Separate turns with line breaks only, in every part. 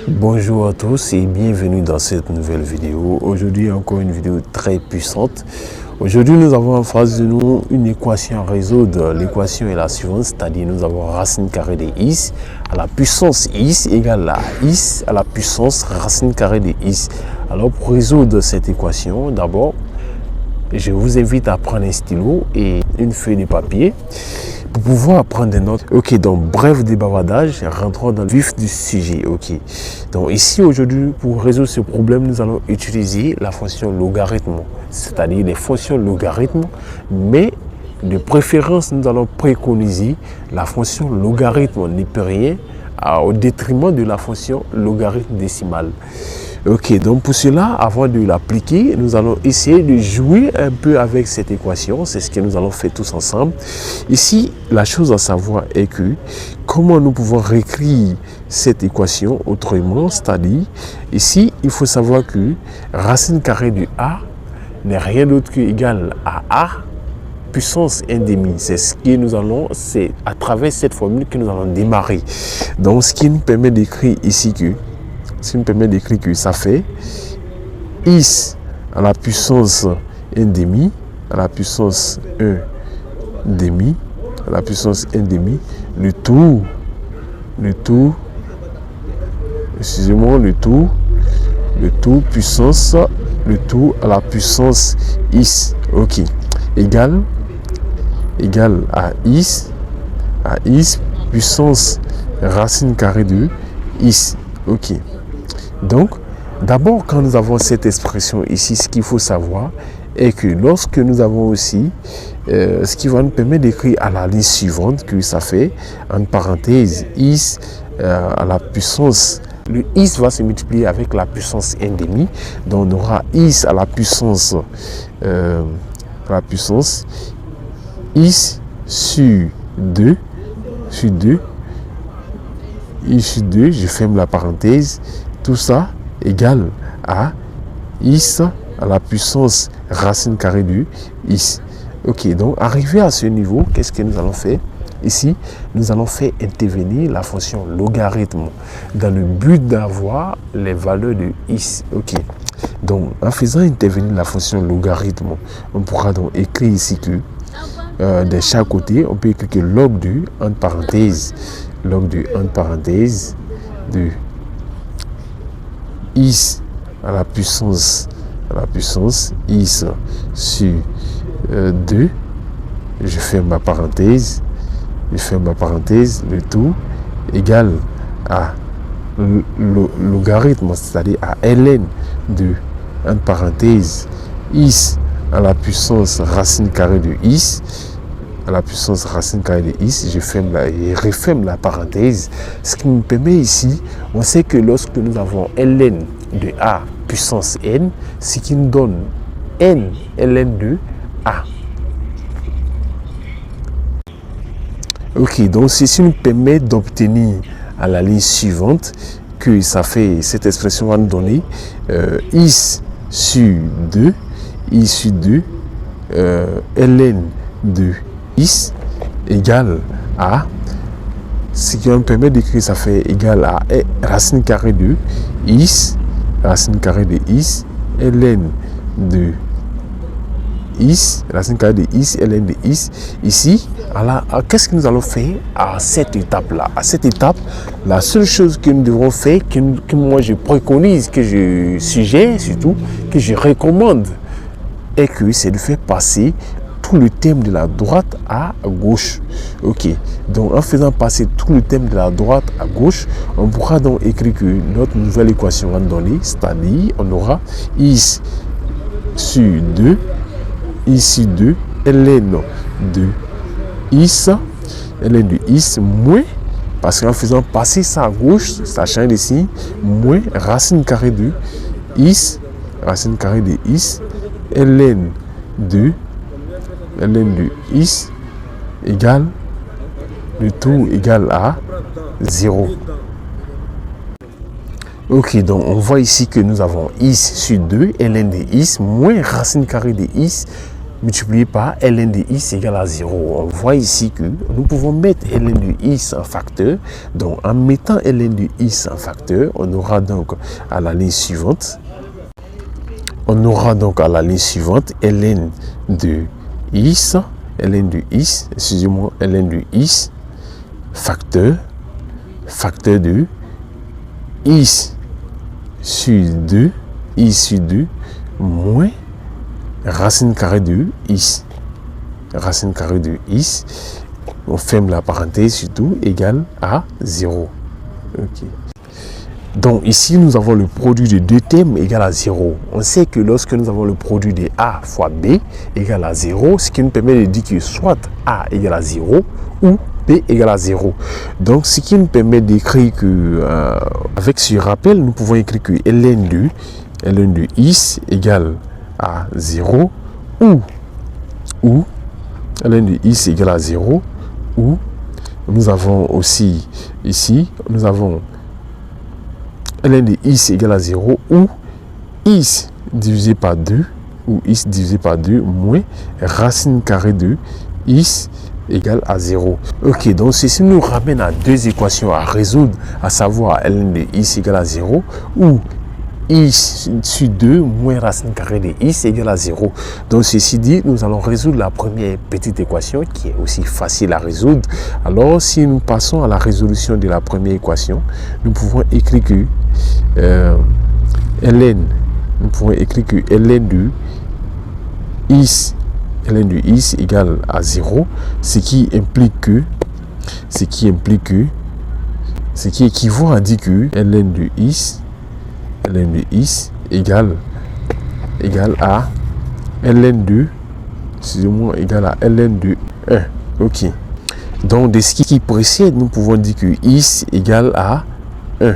Bonjour à tous et bienvenue dans cette nouvelle vidéo. Aujourd'hui encore une vidéo très puissante. Aujourd'hui nous avons en face de nous une équation à résoudre. L'équation est la suivante, c'est-à-dire nous avons racine carrée de x à la puissance x égale à x à la puissance racine carrée de x. Alors pour résoudre cette équation, d'abord je vous invite à prendre un stylo et une feuille de papier pour pouvoir prendre des notes. Ok, donc bref des bavardages, rentrons dans le vif du sujet. Ok, donc ici aujourd'hui pour résoudre ce problème nous allons utiliser la fonction logarithme, c'est-à-dire les fonctions logarithmes, mais de préférence nous allons préconiser la fonction logarithme népérien au détriment de la fonction logarithme décimale. Ok, donc pour cela, avant de l'appliquer, nous allons essayer de jouer un peu avec cette équation. C'est ce que nous allons faire tous ensemble. Ici, la chose à savoir est que comment nous pouvons réécrire cette équation autrement, c'est-à-dire, ici, il faut savoir que racine carrée de A n'est rien d'autre que égal à A puissance 1/2. C'est ce que nous allons, c'est à travers cette formule que nous allons démarrer. Donc, ce qui nous permet d'écrire ici que ça fait x à la puissance 1/2 à la puissance 1/2 à la puissance 1/2 le tout puissance le tout à la puissance x, ok, égal à x puissance racine carrée de x, ok. Donc, d'abord, quand nous avons cette expression ici, ce qu'il faut savoir est que lorsque nous avons aussi ce qui va nous permettre d'écrire à la ligne suivante, que ça fait, en parenthèse, x à la puissance, le x va se multiplier avec la puissance 1/2, donc on aura x à la puissance x sur 2, i sur 2, je ferme la parenthèse, tout ça égale à x à la puissance racine carrée de x. Ok, donc arrivé à ce niveau, qu'est-ce que nous allons faire? Ici, nous allons faire intervenir la fonction logarithme dans le but d'avoir les valeurs de x. Ok, donc en faisant intervenir la fonction logarithme, on pourra donc écrire ici que de chaque côté, on peut écrire que log de entre parenthèses de x à la puissance x sur 2, je ferme ma parenthèse, le tout égal à logarithme, c'est-à-dire à ln de entre parenthèse x à la puissance racine carrée de x, à la puissance racine carrée de x, je ferme et referme la parenthèse. Ce qui me permet ici, on sait que lorsque nous avons ln de a puissance n, ce qui nous donne n ln de a. Ok, donc ceci nous permet d'obtenir à la ligne suivante que ça fait, cette expression va nous donner x sur 2 ln de x égale à, ce qui va me permettre d'écrire, ça fait égal à racine carrée de x ln de x, racine carrée de x ln de x. Ici, qu'est-ce que nous allons faire à cette étape-là? À cette étape, la seule chose que nous devrons faire, que moi je préconise, que je suggère surtout, que je recommande, est que c'est de faire passer tout le thème de la droite à gauche. Ok, donc en faisant passer tout le thème de la droite à gauche, on pourra donc écrire que notre nouvelle équation va nous donner, c'est-à-dire on aura x sur 2 ln de x moins, parce qu'en faisant passer ça à gauche, ça change de signe, moins racine carrée de x ln de x égale, le tout égal à 0. Ok, donc on voit ici que nous avons x sur 2 ln de x moins racine carrée de x multiplié par ln de x égale à 0. On voit ici que nous pouvons mettre ln de x en facteur. Donc, en mettant ln de x en facteur, on aura donc à la ligne suivante, ln de x, excusez-moi, ln de x, facteur de x sur 2, moins racine carrée de x. On ferme la parenthèse surtout, égale à 0. Okay. Donc ici, nous avons le produit de deux termes égal à 0. On sait que lorsque nous avons le produit de A fois B égale à 0, ce qui nous permet de dire que soit A égale à 0 ou B égale à 0. Donc ce qui nous permet d'écrire que, avec ce rappel, nous pouvons écrire que ln de x égale à 0 ou ln de x égale à 0 ou nous avons aussi ici, nous avons ln de x égale à 0 ou x divisé par 2 moins racine carrée de x égale à 0. Ok, donc ceci nous ramène à deux équations à résoudre, à savoir ln de x égale à 0 ou x sur 2 moins racine carrée de x égale à 0. Donc ceci dit, nous allons résoudre la première petite équation qui est aussi facile à résoudre. Alors si nous passons à la résolution de la première équation, nous pouvons écrire que ln de x égale à 0, ce qui équivaut à dire que ln de x égale à ln de, excusez-moi, égale à ln de 1. Ok. Donc de ce qui précède, nous pouvons dire que x égale à 1.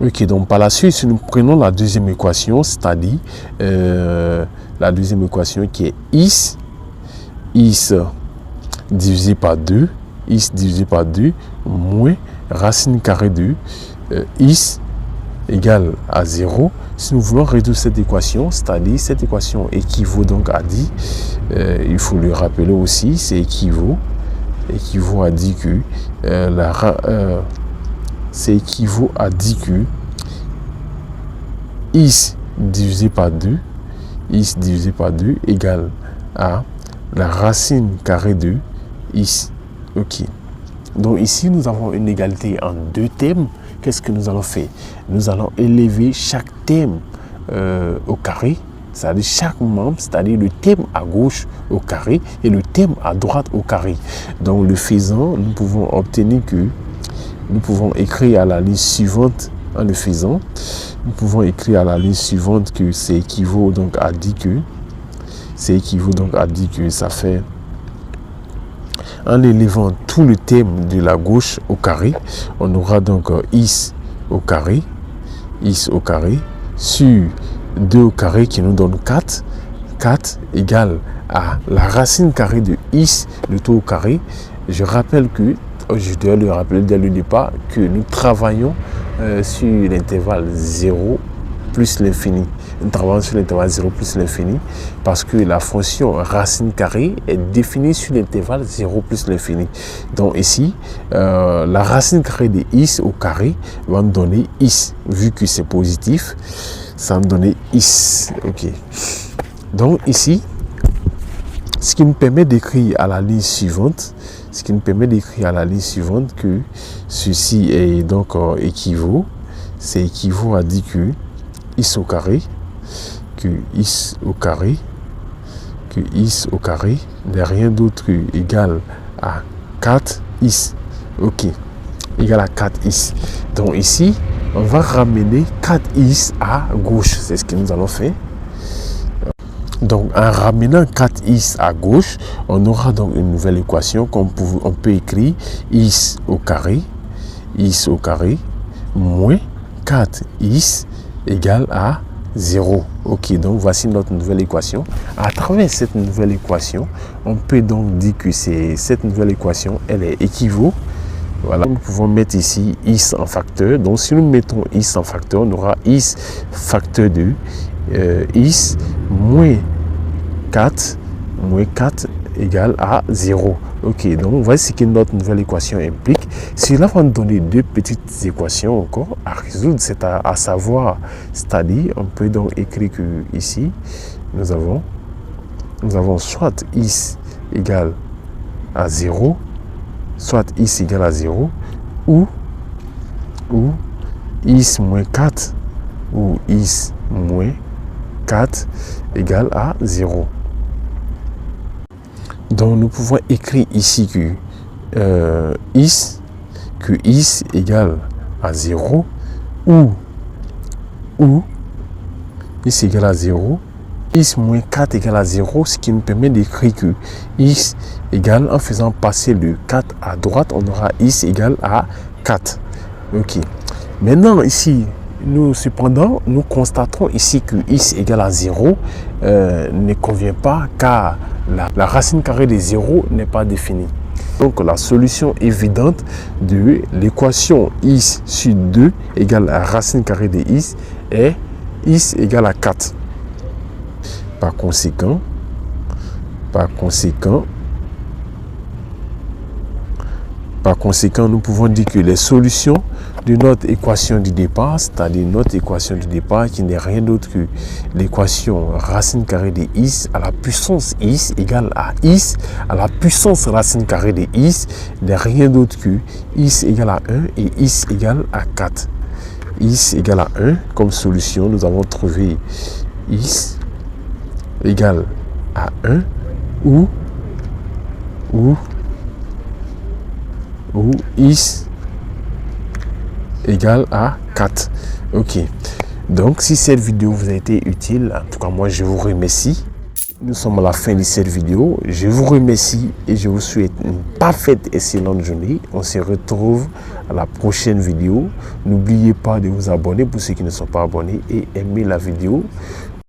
Ok, donc par la suite, si nous prenons la deuxième équation, c'est-à-dire la deuxième équation qui est x divisé par 2, moins racine carrée de x égale à 0. Si nous voulons résoudre cette équation, c'est-à-dire cette équation équivaut donc à dire, il faut le rappeler aussi, c'est équivaut à dire que x divisé par 2 égale à la racine carrée de x. Ok. Donc ici, nous avons une égalité en deux termes. Qu'est-ce que nous allons faire? Nous allons élever chaque terme au carré, c'est-à-dire chaque membre, c'est-à-dire le terme à gauche au carré et le terme à droite au carré. Donc le faisant, nous pouvons obtenir que, nous pouvons écrire à la ligne suivante, en le faisant, nous pouvons écrire à la ligne suivante que c'est équivaut donc à dire que, ça fait, en élevant tout le terme de la gauche au carré, on aura donc x au carré sur 2 au carré qui nous donne 4. 4 égale à la racine carrée de x, le tout au carré. Je rappelle que, je dois le rappeler dès le départ, que nous travaillons sur l'intervalle 0 plus l'infini. Nous travaillons sur l'intervalle 0 plus l'infini parce que la fonction racine carrée est définie sur l'intervalle 0 plus l'infini. Donc ici, la racine carrée de x au carré va me donner x. Vu que c'est positif, ça va me donner x. Ok. Donc ici, ce qui nous permet d'écrire à la ligne suivante, que ceci est donc équivaut, c'est équivaut à dire que x au carré n'est rien d'autre égal à 4x. Ok, égal à 4x. Donc ici, on va ramener 4x à gauche. C'est ce que nous allons faire. Donc en ramenant 4x à gauche, on aura donc une nouvelle équation qu'on peut écrire x au carré moins 4x égale à 0. Ok, donc voici notre nouvelle équation. À travers cette nouvelle équation, on peut donc dire que cette nouvelle équation, elle est équivaut. Voilà, nous pouvons mettre ici x en facteur. Donc si nous mettons x en facteur, on aura x facteur de x moins 4 moins 4 égale à 0. Ok, donc voici ce que notre nouvelle équation implique. Cela va nous donner deux petites équations encore à résoudre, c'est à savoir, c'est-à-dire, on peut donc écrire que ici, nous avons soit x égale à 0, soit x égale à 0, ou x moins 4, ou x moins 4 égale à 0. Donc nous pouvons écrire ici que x égale à 0 ou x égale à 0, x moins 4 égale à 0, ce qui nous permet d'écrire que x égale, en faisant passer le 4 à droite, on aura x égale à 4. Ok. Maintenant ici, cependant, nous constatons ici que x égale à 0 ne convient pas car la racine carrée de 0 n'est pas définie. Donc la solution évidente de l'équation x sur 2 égale à racine carrée de x est x égale à 4. Par conséquent, nous pouvons dire que les solutions de notre équation du départ, c'est-à-dire notre équation du départ qui n'est rien d'autre que l'équation racine carrée de x à la puissance x égale à x à la puissance racine carrée de x, n'est rien d'autre que x égale à 1 et x égale à 4. X égale à 1 comme solution, nous avons trouvé x égale à 1 ou x égale à 4. Ok. Donc, si cette vidéo vous a été utile, en tout cas, moi, je vous remercie. Nous sommes à la fin de cette vidéo. Je vous remercie et je vous souhaite une parfaite, excellente journée. On se retrouve à la prochaine vidéo. N'oubliez pas de vous abonner pour ceux qui ne sont pas abonnés et aimer la vidéo.